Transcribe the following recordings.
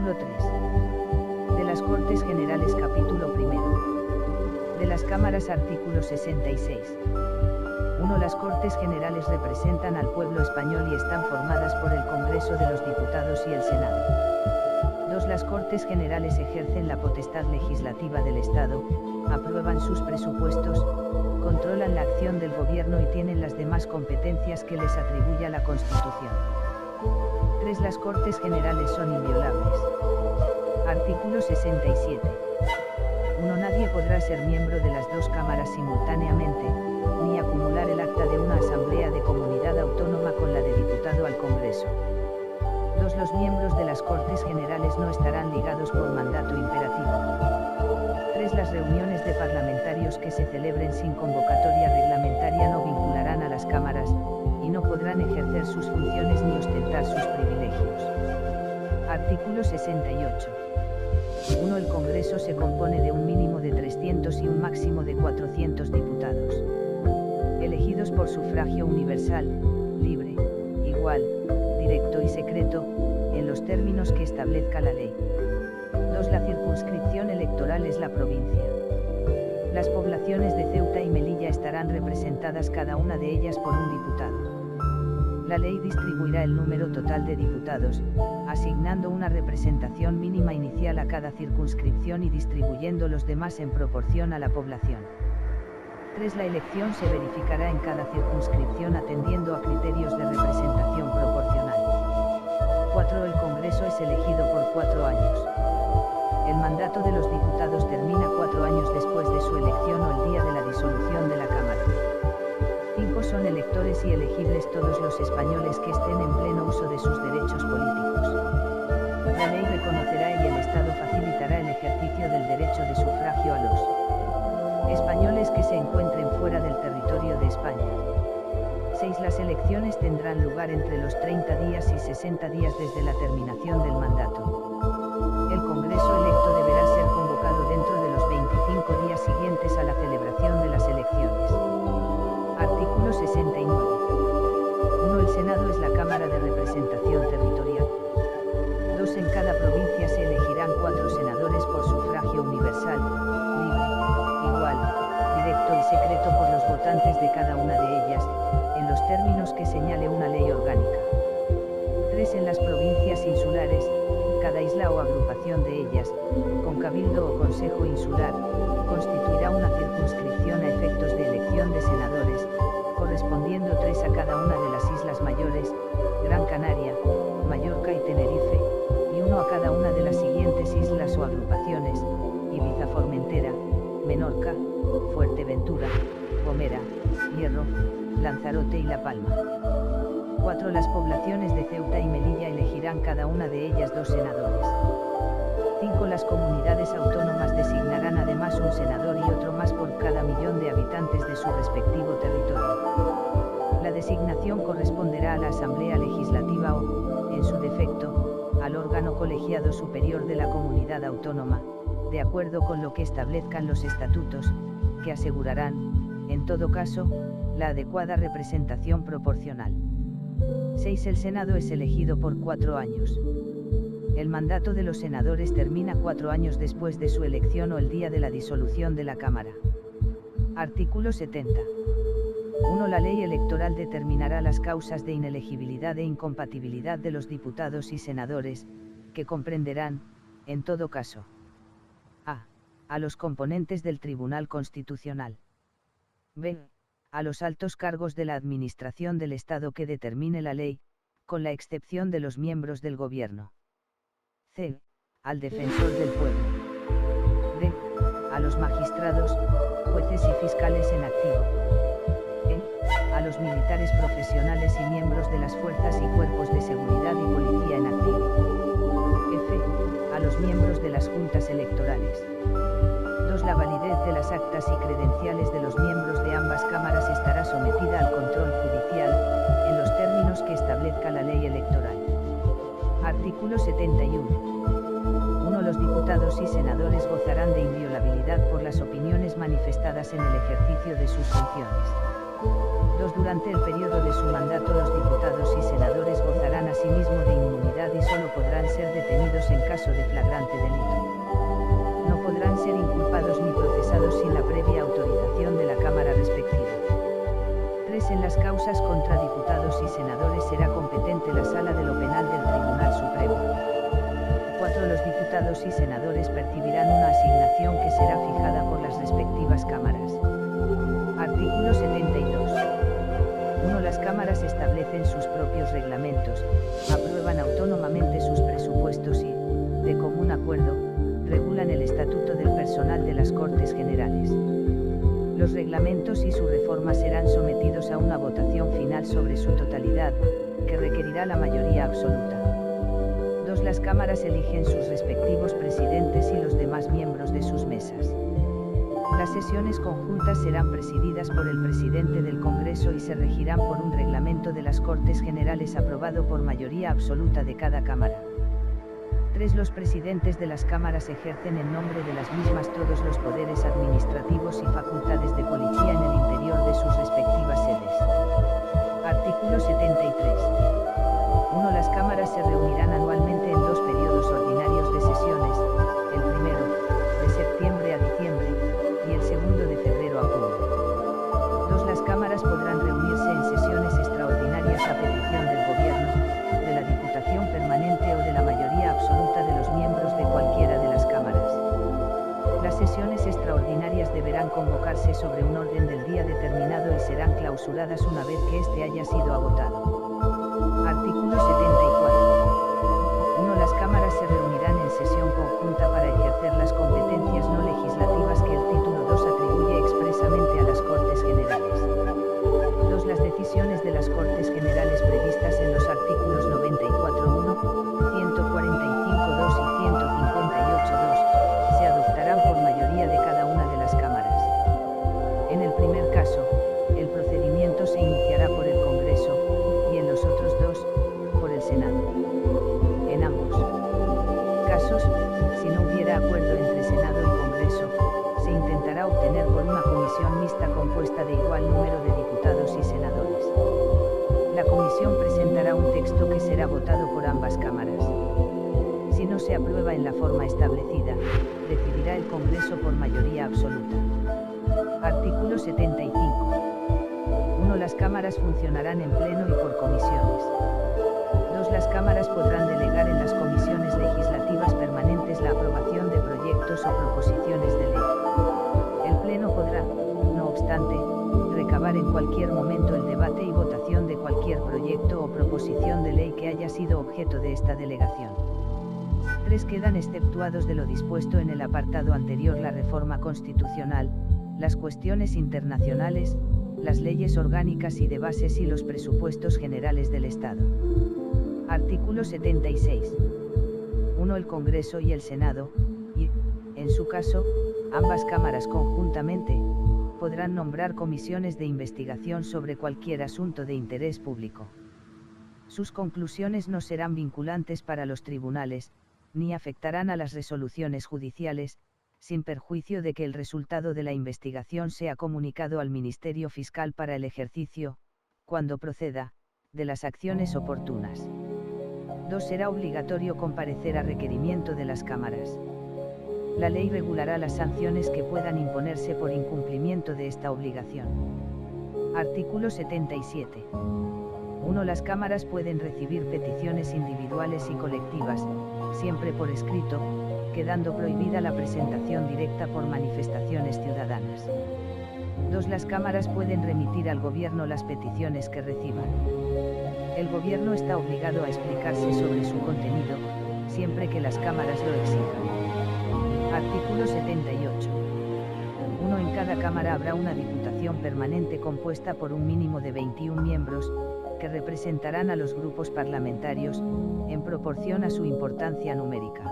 Artículo 3. De las Cortes Generales capítulo primero. De las Cámaras artículo 66. 1. Las Cortes Generales representan al pueblo español y están formadas por el Congreso de los Diputados y el Senado. 2. Las Cortes Generales ejercen la potestad legislativa del Estado, aprueban sus presupuestos, controlan la acción del gobierno y tienen las demás competencias que les atribuya la Constitución. 3. Las Cortes Generales son inviolables. Artículo 67. 1. Nadie podrá ser miembro de las dos cámaras simultáneamente, ni acumular el acta de una asamblea de comunidad autónoma con la de diputado al Congreso. 2. Los miembros de las Cortes Generales no estarán ligados por mandato imperativo. 3. Las reuniones de parlamentarios que se celebren sin convocatoria reglamentaria no vincularán a las cámaras, y no podrán ejercer sus funciones ni ostentar sus privilegios. Artículo 68. 1. El Congreso se compone de un mínimo de 300 y un máximo de 400 diputados. Elegidos por sufragio universal, libre, igual, directo y secreto, en los términos que establezca la ley. 2. La circunscripción electoral es la provincia. Las poblaciones de Ceuta y Melilla estarán representadas cada una de ellas por un diputado. La ley distribuirá el número total de diputados, asignando una representación mínima inicial a cada circunscripción y distribuyendo los demás en proporción a la población. 3. La elección se verificará en cada circunscripción atendiendo a criterios de representación proporcional. 4. El Congreso es elegido por 4 años. El mandato de los diputados termina 4 años después de su elección o el día de la disolución de la Cámara. 5. Son electores y elegibles todos los españoles que estén en pleno uso de sus derechos políticos. La ley reconocerá y el Estado facilitará el ejercicio del derecho de sufragio a los españoles que se encuentren fuera del territorio de España. 6. Las elecciones tendrán lugar entre los 30 días y 60 días desde la terminación del mandato. El Congreso electo deberá ser convocado dentro de los 25 días siguientes a la celebración de las elecciones. Artículo 69. 1. El Senado es la Cámara de Representación Territorial. 2. En cada provincia se elegirán 4 senadores por sufragio universal, libre, igual, directo y secreto por los votantes de cada una de ellas, en los términos que señale una ley orgánica. 3. En las provincias insulares, cada isla o agrupación de ellas, con cabildo o consejo insular, constituirá una circunscripción a efectos de elección de senadores, correspondiendo 3 a cada una de las islas mayores, Gran Canaria, Mallorca y Tenerife, y 1 a cada una de las siguientes islas o agrupaciones, Ibiza, Formentera, Menorca, Fuerteventura, Gomera, Hierro, Lanzarote y La Palma. 4. Las poblaciones de Ceuta y Melilla elegirán cada una de ellas 2 senadores. 5. Las comunidades autónomas designarán además un senador y otro más por cada millón de habitantes de su respectivo territorio. La designación corresponderá a la Asamblea Legislativa o, en su defecto, al órgano colegiado superior de la comunidad autónoma, de acuerdo con lo que establezcan los estatutos, que asegurarán, en todo caso, la adecuada representación proporcional. 6. El Senado es elegido por 4 años. El mandato de los senadores termina 4 años después de su elección o el día de la disolución de la Cámara. Artículo 70. 1. La ley electoral determinará las causas de inelegibilidad e incompatibilidad de los diputados y senadores, que comprenderán, en todo caso, a los componentes del Tribunal Constitucional. b. A los altos cargos de la Administración del Estado que determine la ley, con la excepción de los miembros del Gobierno. c. Al Defensor del Pueblo. d. A los magistrados, jueces y fiscales en activo. e. A los militares profesionales y miembros de las fuerzas y cuerpos de seguridad y policía en activo. f. A los miembros de las juntas electorales. 2. La validez de las actas y credenciales de los miembros de ambas cámaras estará sometida al control judicial, en los términos que establezca la ley electoral. Artículo 71. 1. Los diputados y senadores gozarán de inviolabilidad por las opiniones manifestadas en el ejercicio de sus funciones. 2. Durante el periodo de su mandato los diputados y senadores gozarán asimismo de inmunidad y solo podrán ser detenidos en caso de flagrante delito. No podrán ser inculpados ni procesados sin la previa autorización de la Cámara respectiva. 3. En las causas contra diputados y senadores será competente la Sala de lo Penal del Tribunal Supremo. 4. Los diputados y senadores percibirán una asignación que será fijada por las respectivas cámaras. Artículo 72. 1. Las cámaras establecen sus propios reglamentos, aprueban autónomamente sus presupuestos y, de común acuerdo, regulan el estatuto del personal de las Cortes Generales. Los reglamentos y su reforma serán sometidos a una votación final sobre su totalidad, que requerirá la mayoría absoluta. 2. Las cámaras eligen sus respectivos presidentes y los demás miembros de sus mesas. Las sesiones conjuntas serán presididas por el presidente del Congreso y se regirán por un reglamento de las Cortes Generales aprobado por mayoría absoluta de cada cámara. 3. Los presidentes de las cámaras ejercen en nombre de las mismas todos los poderes administrativos y facultades de policía en el interior de sus respectivas sedes. Artículo 73. 1. Las cámaras se reunirán anualmente en 2 periodos ordinarios de sesiones, el primero, de septiembre a diciembre, y el segundo de febrero a junio. 2. Las cámaras podrán reunirse en sesiones extraordinarias a petición del Gobierno, de la Diputación Permanente o de la mayoría absoluta de los miembros de cualquiera de las cámaras. Las sesiones extraordinarias deberán convocarse sobre un orden del día determinado y serán clausuradas una vez que éste haya sido agotado. Artículo 74. 1. Las cámaras se reunirán en sesión conjunta para ejercer las competencias no legislativas que el título 2 atribuye expresamente a las Cortes Generales. 2. Las decisiones de las Cortes Generales previstas en los artículos 94.1, 145.2 y 158.2, se adoptarán por mayoría de cada una de las cámaras. En el primer caso, el procedimiento se iniciará por el Congreso, y en los otros 2, por el Senado. En ambos casos, si no hubiera acuerdo entre Senado y Congreso, se intentará obtener por una comisión mixta compuesta de igual número de diputados y senadores. La comisión presentará un texto que será votado por ambas cámaras. Si no se aprueba en la forma establecida, decidirá el Congreso por mayoría absoluta. Artículo 75. 1. Las cámaras funcionarán en pleno y por comisiones. 2. Las cámaras podrán delegar en las comisiones legislativas permanentes la aprobación de proyectos o proposiciones de ley. El Pleno podrá, no obstante, recabar en cualquier momento el debate y votación de cualquier proyecto o proposición de ley que haya sido objeto de esta delegación. 3. Quedan exceptuados de lo dispuesto en el apartado anterior la reforma constitucional, las cuestiones internacionales, las leyes orgánicas y de bases y los presupuestos generales del Estado. Artículo 76. 1. El Congreso y el Senado, y, en su caso, ambas cámaras conjuntamente, podrán nombrar comisiones de investigación sobre cualquier asunto de interés público. Sus conclusiones no serán vinculantes para los tribunales, ni afectarán a las resoluciones judiciales, sin perjuicio de que el resultado de la investigación sea comunicado al Ministerio Fiscal para el ejercicio, cuando proceda, de las acciones oportunas. 2. Será obligatorio comparecer a requerimiento de las cámaras. La ley regulará las sanciones que puedan imponerse por incumplimiento de esta obligación. Artículo 77. 1. Las cámaras pueden recibir peticiones individuales y colectivas, siempre por escrito, quedando prohibida la presentación directa por manifestaciones ciudadanas. 2. Las cámaras pueden remitir al Gobierno las peticiones que reciban. El Gobierno está obligado a explicarse sobre su contenido, siempre que las cámaras lo exijan. Artículo 78. 1. En cada cámara habrá una diputación permanente compuesta por un mínimo de 21 miembros, que representarán a los grupos parlamentarios, en proporción a su importancia numérica.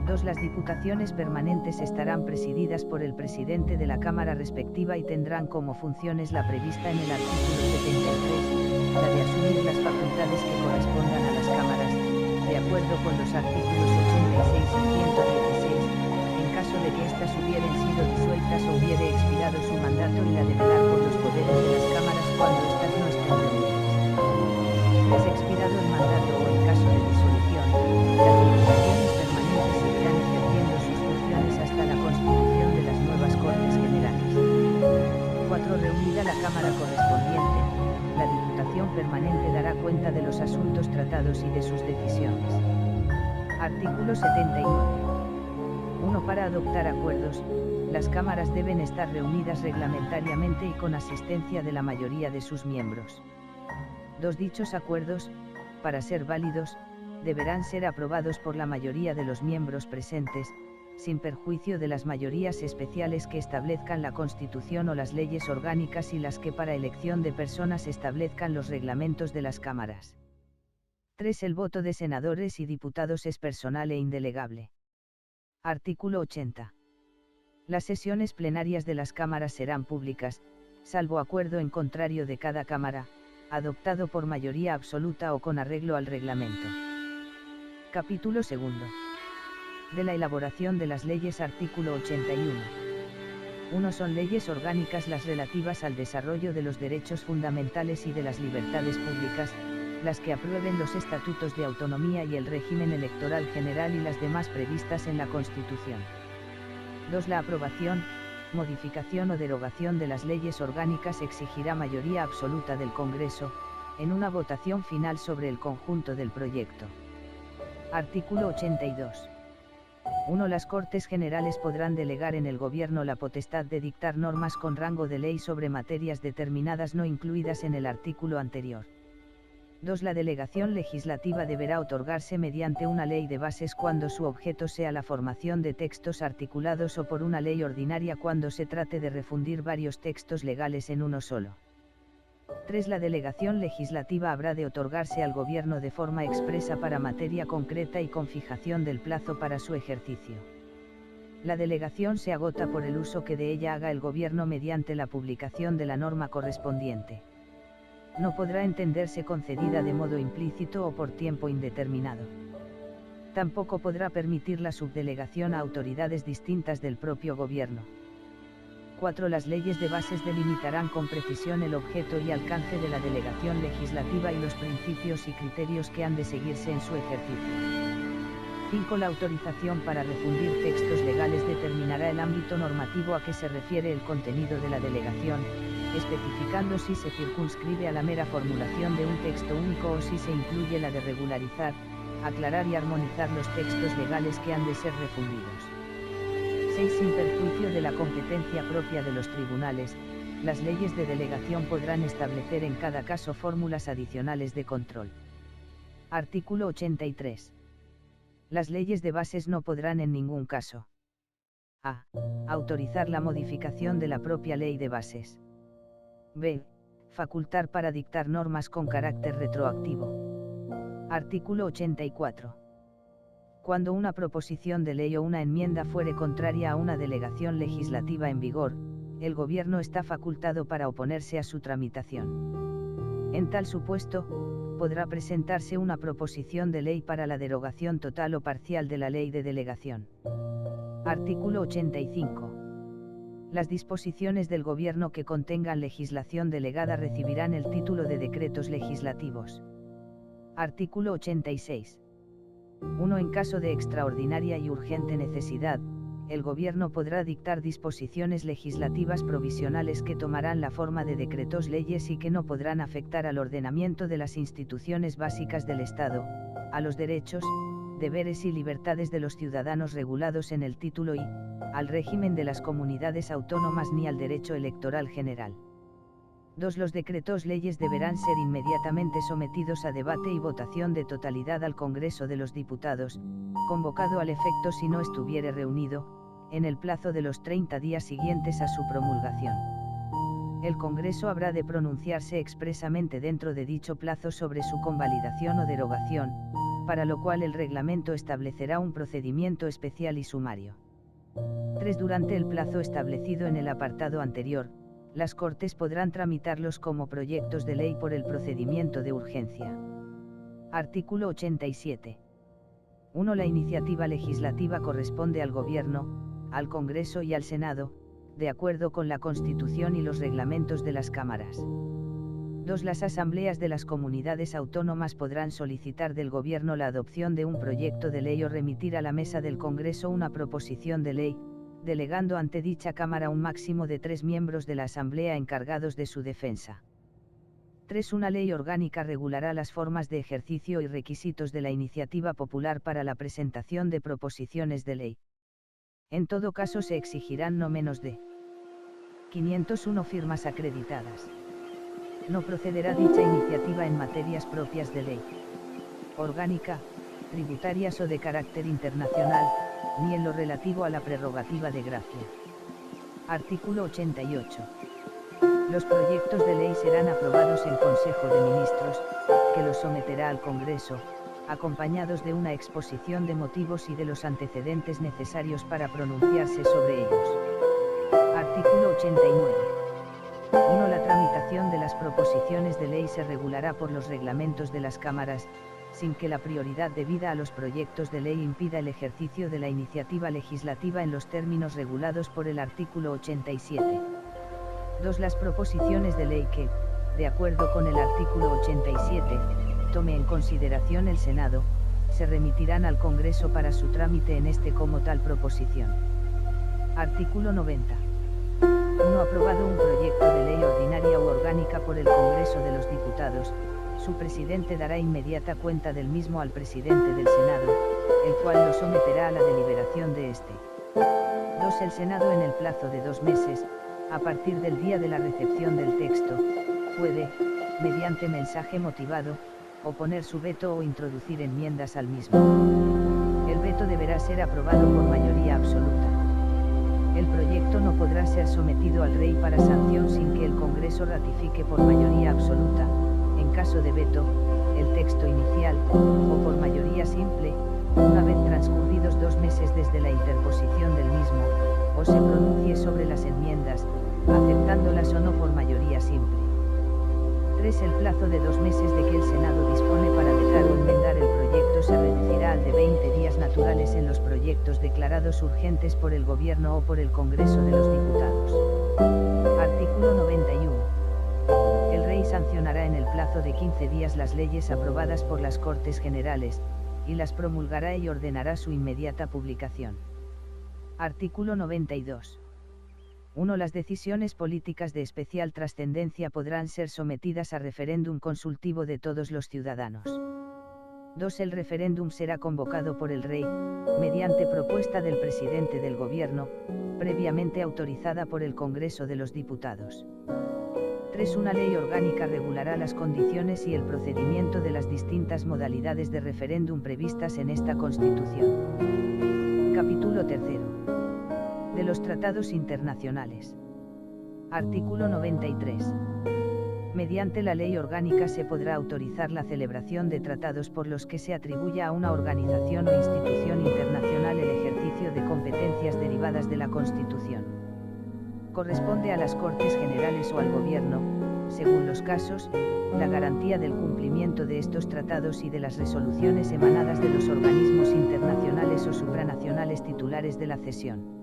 2. Las diputaciones permanentes estarán presididas por el presidente de la Cámara respectiva y tendrán como funciones la prevista en el artículo 73, la de asumir las facultades que correspondan a las cámaras, de acuerdo con los artículos 86 y 116, en caso de que éstas hubieren sido disueltas o hubiere expirado su mandato, y la de velar por los poderes de las Cámara correspondiente, la Diputación Permanente dará cuenta de los asuntos tratados y de sus decisiones. Artículo 79. 1. Para adoptar acuerdos, las cámaras deben estar reunidas reglamentariamente y con asistencia de la mayoría de sus miembros. 2. Dichos acuerdos, para ser válidos, deberán ser aprobados por la mayoría de los miembros presentes, sin perjuicio de las mayorías especiales que establezcan la Constitución o las leyes orgánicas y las que para elección de personas establezcan los reglamentos de las cámaras. 3. El voto de senadores y diputados es personal e indelegable. Artículo 80. Las sesiones plenarias de las cámaras serán públicas, salvo acuerdo en contrario de cada cámara, adoptado por mayoría absoluta o con arreglo al reglamento. Capítulo 2. De la elaboración de las leyes. Artículo 81. 1. Son leyes orgánicas las relativas al desarrollo de los derechos fundamentales y de las libertades públicas, las que aprueben los estatutos de autonomía y el régimen electoral general y las demás previstas en la Constitución. 2. La aprobación, modificación o derogación de las leyes orgánicas exigirá mayoría absoluta del Congreso, en una votación final sobre el conjunto del proyecto. Artículo 82. 1. Las Cortes Generales podrán delegar en el Gobierno la potestad de dictar normas con rango de ley sobre materias determinadas no incluidas en el artículo anterior. 2. La delegación legislativa deberá otorgarse mediante una ley de bases cuando su objeto sea la formación de textos articulados o por una ley ordinaria cuando se trate de refundir varios textos legales en uno solo. 3. La delegación legislativa habrá de otorgarse al Gobierno de forma expresa para materia concreta y con fijación del plazo para su ejercicio. La delegación se agota por el uso que de ella haga el Gobierno mediante la publicación de la norma correspondiente. No podrá entenderse concedida de modo implícito o por tiempo indeterminado. Tampoco podrá permitir la subdelegación a autoridades distintas del propio Gobierno. 4. Las leyes de bases delimitarán con precisión el objeto y alcance de la delegación legislativa y los principios y criterios que han de seguirse en su ejercicio. 5. La autorización para refundir textos legales determinará el ámbito normativo a que se refiere el contenido de la delegación, especificando si se circunscribe a la mera formulación de un texto único o si se incluye la de regularizar, aclarar y armonizar los textos legales que han de ser refundidos. 6. Sin perjuicio de la competencia propia de los tribunales, las leyes de delegación podrán establecer en cada caso fórmulas adicionales de control. Artículo 83. Las leyes de bases no podrán en ningún caso: a. Autorizar la modificación de la propia ley de bases. b. Facultar para dictar normas con carácter retroactivo. Artículo 84. Cuando una proposición de ley o una enmienda fuere contraria a una delegación legislativa en vigor, el Gobierno está facultado para oponerse a su tramitación. En tal supuesto, podrá presentarse una proposición de ley para la derogación total o parcial de la ley de delegación. Artículo 85. Las disposiciones del Gobierno que contengan legislación delegada recibirán el título de decretos legislativos. Artículo 86. 1. En caso de extraordinaria y urgente necesidad, el Gobierno podrá dictar disposiciones legislativas provisionales que tomarán la forma de decretos leyes y que no podrán afectar al ordenamiento de las instituciones básicas del Estado, a los derechos, deberes y libertades de los ciudadanos regulados en el título I, al régimen de las comunidades autónomas ni al derecho electoral general. 2. Los decretos leyes deberán ser inmediatamente sometidos a debate y votación de totalidad al Congreso de los Diputados, convocado al efecto si no estuviere reunido, en el plazo de los 30 días siguientes a su promulgación. El Congreso habrá de pronunciarse expresamente dentro de dicho plazo sobre su convalidación o derogación, para lo cual el reglamento establecerá un procedimiento especial y sumario. 3. Durante el plazo establecido en el apartado anterior, las Cortes podrán tramitarlos como proyectos de ley por el procedimiento de urgencia. Artículo 87. 1. La iniciativa legislativa corresponde al Gobierno, al Congreso y al Senado, de acuerdo con la Constitución y los reglamentos de las cámaras. 2. Las asambleas de las comunidades autónomas podrán solicitar del Gobierno la adopción de un proyecto de ley o remitir a la mesa del Congreso una proposición de ley, delegando ante dicha Cámara un máximo de 3 miembros de la Asamblea encargados de su defensa. 3. Una ley orgánica regulará las formas de ejercicio y requisitos de la iniciativa popular para la presentación de proposiciones de ley. En todo caso se exigirán no menos de 501 firmas acreditadas. No procederá dicha iniciativa en materias propias de ley orgánica, tributarias o de carácter internacional, ni en lo relativo a la prerrogativa de gracia. Artículo 88. Los proyectos de ley serán aprobados en Consejo de Ministros, que los someterá al Congreso, acompañados de una exposición de motivos y de los antecedentes necesarios para pronunciarse sobre ellos. Artículo 89. 1. La tramitación de las proposiciones de ley se regulará por los reglamentos de las cámaras, sin que la prioridad debida a los proyectos de ley impida el ejercicio de la iniciativa legislativa en los términos regulados por el artículo 87. 2. Las proposiciones de ley que, de acuerdo con el artículo 87, tome en consideración el Senado, se remitirán al Congreso para su trámite en este como tal proposición. Artículo 90. 1. Aprobado un proyecto de ley ordinaria u orgánica por el Congreso de los Diputados, su presidente dará inmediata cuenta del mismo al presidente del Senado, el cual lo someterá a la deliberación de este. 2. El Senado en el plazo de 2 meses, a partir del día de la recepción del texto, puede, mediante mensaje motivado, oponer su veto o introducir enmiendas al mismo. El veto deberá ser aprobado por mayoría absoluta. El proyecto no podrá ser sometido al Rey para sanción sin que el Congreso ratifique por mayoría absoluta, en caso de veto, el texto inicial, o por mayoría simple, una vez transcurridos 2 meses desde la interposición del mismo, o se pronuncie sobre las enmiendas, aceptándolas o no por mayoría simple. 3. El plazo de 2 meses de que el Senado dispone para vetar o enmendar el proyecto se reducirá al de 20 días naturales en los proyectos declarados urgentes por el Gobierno o por el Congreso de los Diputados. Artículo 91. El Rey sancionará en el plazo de 15 días las leyes aprobadas por las Cortes Generales, y las promulgará y ordenará su inmediata publicación. Artículo 92. 1. Las decisiones políticas de especial trascendencia podrán ser sometidas a referéndum consultivo de todos los ciudadanos. 2. El referéndum será convocado por el Rey, mediante propuesta del presidente del Gobierno, previamente autorizada por el Congreso de los Diputados. 3. Una ley orgánica regulará las condiciones y el procedimiento de las distintas modalidades de referéndum previstas en esta Constitución. Capítulo 3. De los tratados internacionales. Artículo 93. Mediante la ley orgánica se podrá autorizar la celebración de tratados por los que se atribuya a una organización o institución internacional el ejercicio de competencias derivadas de la Constitución. Corresponde a las Cortes Generales o al Gobierno, según los casos, la garantía del cumplimiento de estos tratados y de las resoluciones emanadas de los organismos internacionales o supranacionales titulares de la cesión.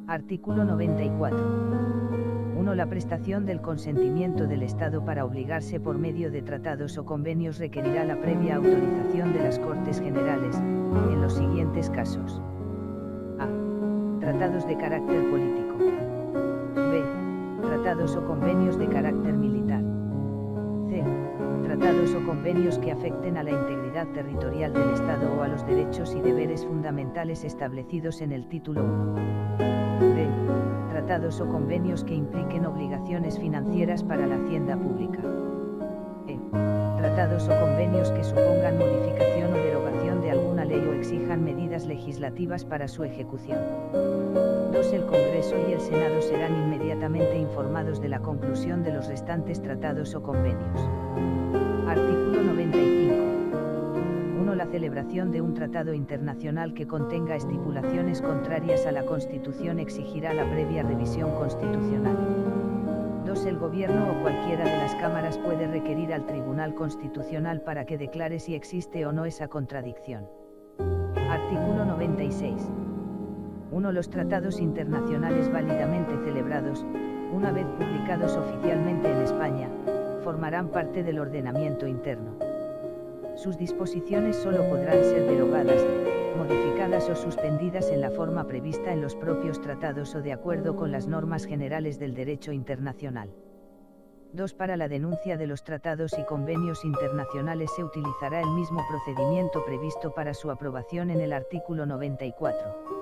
Artículo 94. 1. La prestación del consentimiento del Estado para obligarse por medio de tratados o convenios requerirá la previa autorización de las Cortes Generales, en los siguientes casos. A. Tratados de carácter político. B. Tratados o convenios de carácter militar. C. Tratados o convenios que afecten a la integridad territorial del Estado o a los derechos y deberes fundamentales establecidos en el título 1. D. Tratados o convenios que impliquen obligaciones financieras para la hacienda pública. E. Tratados o convenios que supongan modificación o derogación de alguna ley o exijan medidas legislativas para su ejecución. 2. El Congreso y el Senado serán inmediatamente informados de la conclusión de los restantes tratados o convenios. Artículo 95. 1. La celebración de un tratado internacional que contenga estipulaciones contrarias a la Constitución exigirá la previa revisión constitucional. 2. El Gobierno o cualquiera de las cámaras puede requerir al Tribunal Constitucional para que declare si existe o no esa contradicción. Artículo 96. 1. Los tratados internacionales válidamente celebrados, una vez publicados oficialmente en España, formarán parte del ordenamiento interno. Sus disposiciones solo podrán ser derogadas, modificadas o suspendidas en la forma prevista en los propios tratados o de acuerdo con las normas generales del derecho internacional. 2. Para la denuncia de los tratados y convenios internacionales se utilizará el mismo procedimiento previsto para su aprobación en el artículo 94.